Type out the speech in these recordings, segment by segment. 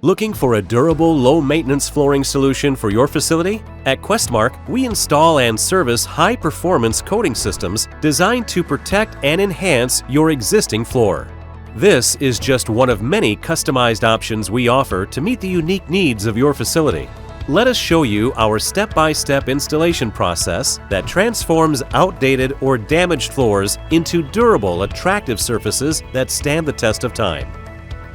Looking for a durable, low-maintenance flooring solution for your facility? At QuestMark, we install and service high-performance coating systems designed to protect and enhance your existing floor. This is just one of many customized options we offer to meet the unique needs of your facility. Let us show you our step-by-step installation process that transforms outdated or damaged floors into durable, attractive surfaces that stand the test of time.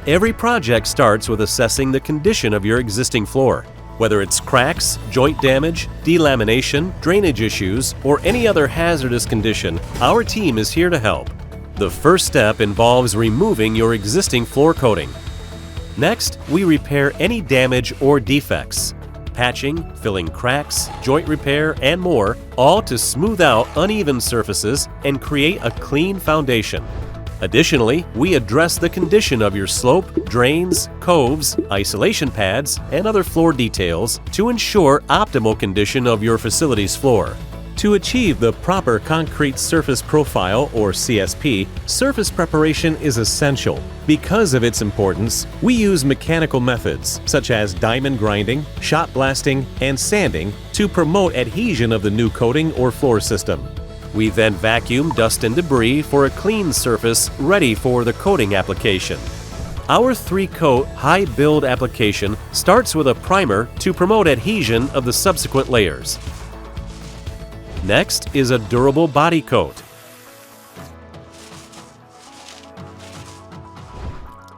Every project starts with assessing the condition of your existing floor. Whether it's cracks, joint damage, delamination, drainage issues, or any other hazardous condition, our team is here to help. The first step involves removing your existing floor coating. Next, we repair any damage or defects. Patching, filling cracks, joint repair, and more, all to smooth out uneven surfaces and create a clean foundation. Additionally, we address the condition of your slope, drains, coves, isolation pads, and other floor details to ensure optimal condition of your facility's floor. To achieve the proper concrete surface profile, or CSP, surface preparation is essential. Because of its importance, we use mechanical methods such as diamond grinding, shot blasting, and sanding to promote adhesion of the new coating or floor system. We then vacuum dust and debris for a clean surface ready for the coating application. Our 3-coat high-build application starts with a primer to promote adhesion of the subsequent layers. Next is a durable body coat.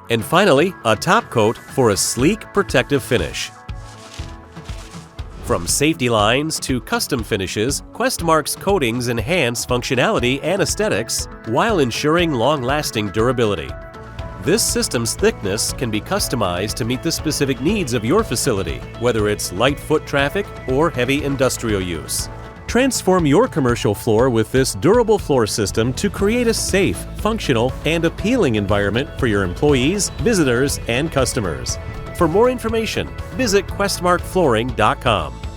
And finally, a top coat for a sleek, protective finish. From safety lines to custom finishes, QuestMark's coatings enhance functionality and aesthetics while ensuring long-lasting durability. This system's thickness can be customized to meet the specific needs of your facility, whether it's light foot traffic or heavy industrial use. Transform your commercial floor with this durable floor system to create a safe, functional, and appealing environment for your employees, visitors, and customers. For more information, visit QuestMarkFlooring.com.